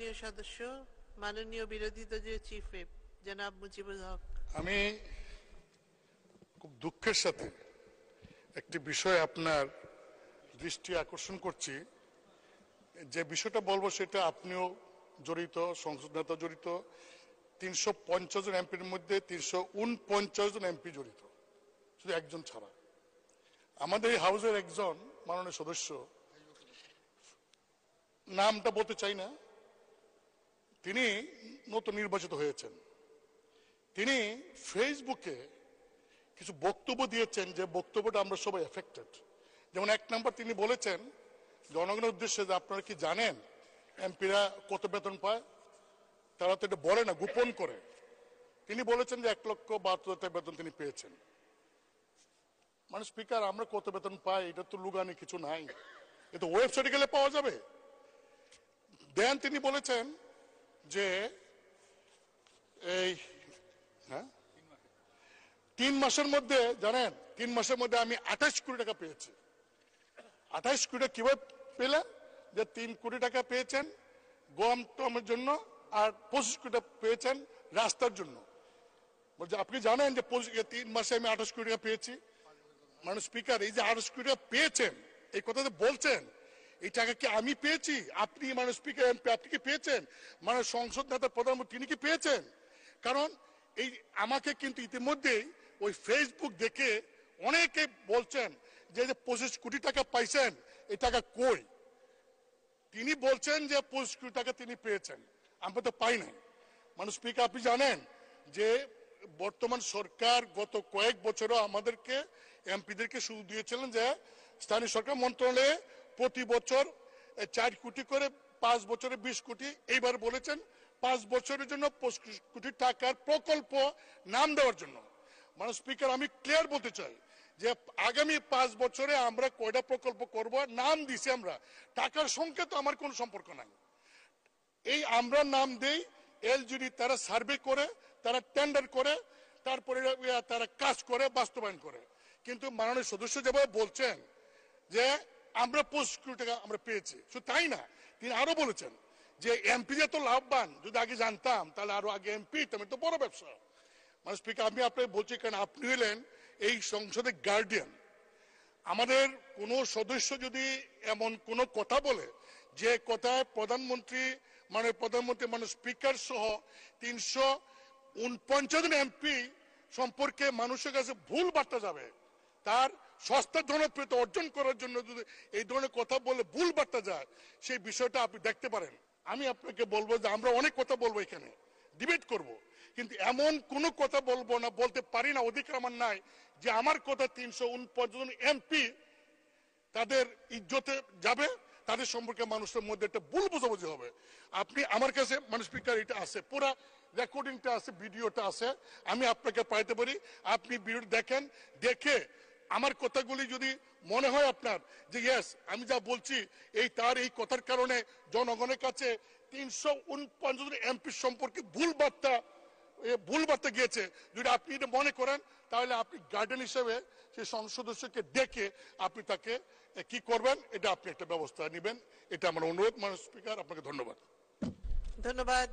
মাননীয় সদস্য, মাননীয় বিরোধী দলীয় চিফ হুইপ জনাব মুজিবুল হক। আমি খুব দুঃখের সাথে একটি বিষয় আপনার দৃষ্টি আকর্ষণ করছি। যে বিষয়টা বলবো সেটা আপনিও জড়িত, সংসদ নেতা জড়িত, 350 জন এমপির মধ্যে 349 জন এমপি জড়িত, শুধু একজন ছাড়া। আমাদের এই হাউসের একজন মাননীয় সদস্য, নামটা বলতে চাই না, তিনি নতুন নির্বাচিত হয়েছেন। তিনি ফেসবুকে কিছু বক্তব্য দিয়েছেন, যে বক্তব্যটা আমরা সবাই এফেক্টেড। যেমন এক নম্বর তিনি বলেছেন জনগণের উদ্দেশ্যে যে আপনারা কি জানেন এমপিরা কত বেতন পায়? তারা তো এটা বলে না, গোপন করে। তিনি বলেছেন যে 1,72,000 বেতন তিনি পেয়েছেন। মানে স্পিকার, আমরা কত বেতন পাই এটা তো লুগানি কিছু নাই, এটা ওয়েবসাইটে গেলে পাওয়া যাবে। দেন তিনি বলেছেন যে এই 3 মাসের মধ্যে, জানেন 3 মাসের মধ্যে আমি 28 কোটি টাকা পেয়েছি। 28 কোটি টাকা কিভাবে পেলেন? যে 3 কোটি টাকা পেয়েছেন গম টমের জন্য, আর 25 কোটি টাকা পেয়েছেন রাস্তার জন্য। বলছে আপনি জানেন যে 3 মাসে আমি 28 কোটি টাকা পেয়েছি। মানে স্পিকার, এই যে 28 কোটি টাকা পেয়েছেন, এই কথা বলছেন, এই টাকা কি আমি পেয়েছি? আপনি মানে স্পিকার এমপি আপনি কি পেয়েছেন? মানে সংসদ নেতা প্রধানমন্ত্রী তিনি কি পেয়েছেন? কারণ এই আমাকে কিন্তু ইতিমধ্যেই ওই ফেসবুক দেখে অনেকে বলছেন যে 25 কোটি টাকা পাইছেন, এই টাকা কই? তিনি বলছেন যে 25 কোটি টাকা তিনি পেয়েছেন, আমরা তো পাই নাই। মানে স্পিকার, আপনি জানেন যে বর্তমান সরকার গত কয়েক বছরও আমাদেরকে এমপিদেরকে সুযোগ দিয়েছিলেন যে স্থানীয় সরকার মন্ত্রণালয়ে প্রতি বছর 4 কোটি করে, 5 বছরে 20 কোটি, এইবার বলেছেন 5 বছরের জন্য 25 কোটি টাকার প্রকল্প নাম দেওয়ার জন্য। মানে স্পিকার, আমি ক্লিয়ার বলতে চাই যে আগামী 5 বছরে আমরা কয়টা প্রকল্প করব নাম দিছি আমরা, টাকার সঙ্গে তো আমার কোনো সম্পর্ক নাই। এই আমরা নাম দেই, এলজিডি তারা সার্ভে করে, তারা টেন্ডার করে, তারপরে তারা কাজ করে, বাস্তবায়ন করে। কিন্তু মাননীয় সদস্য যেভাবে বলছেন যে আমরা 25 কোটি টাকা আমরা পেয়েছি, শুধু তাই না, তিনি আরো বলেছেন যে এমপি যে তো লাভবান, যদি আগে জানতাম তাহলে আরো আগে এমপি, তেমন তো বড় ব্যবসা। মানে স্পিকার, আমি আপনাকে বলছি, কারণ আপনি হলেন এই সংসদের গার্ডিয়ান। আমাদের কোনো সদস্য যদি এমন কোনো কথা বলে যে কথায় প্রধানমন্ত্রী মানে স্পিকার সহ 349 জন এমপি সম্পর্কে মানুষের কাছে ভুল বার্তা যাবে, তার সস্তা জনপ্রিয়তা অর্জন করার জন্য যদি এই ধরনের কথা বলে ভুল বার্তা যায়, সেই বিষয়টা আপনি দেখতে পারেন। আমি আপনাকে বলবো যে আমরা অনেক কথা বলবো, এখানে ডিবেট করব, কিন্তু এমন কোনো কথা বলবো না, বলতে পারি না, অধিকার আমার নাই যে আমার কথা 349 জন এমপি তাদের ইজ্জতে যাবে, তাদের সম্পর্কে মানুষের মধ্যে একটা ভুল বোঝাবুঝি হবে। আপনি আমার কাছে মানে স্পিকার এটা আছে, পুরো রেকর্ডিংটা আছে, ভিডিওটা আছে, আমি আপনাকে পাইতে পারি। আপনি ভিডিও দেখেন, দেখে আমার কথাগুলি যদি মনে হয় আপনার যে ইয়েস আমি যা বলছি তার এই কথার কারণে জনগণের কাছে 349 জন এমপি সম্পর্কে ভুল বার্তা গিয়েছে, যদি আপনি এটা মনে করেন, তাহলে আপনি গার্ডিয়ান হিসেবে সেই সংসদ সদস্যকে ডেকে আপনি তাকে কি করবেন, এটা আপনি একটা ব্যবস্থা নেবেন, এটা আমার অনুরোধ। মাননীয় স্পিকার, আপনাকে ধন্যবাদ। ধন্যবাদ।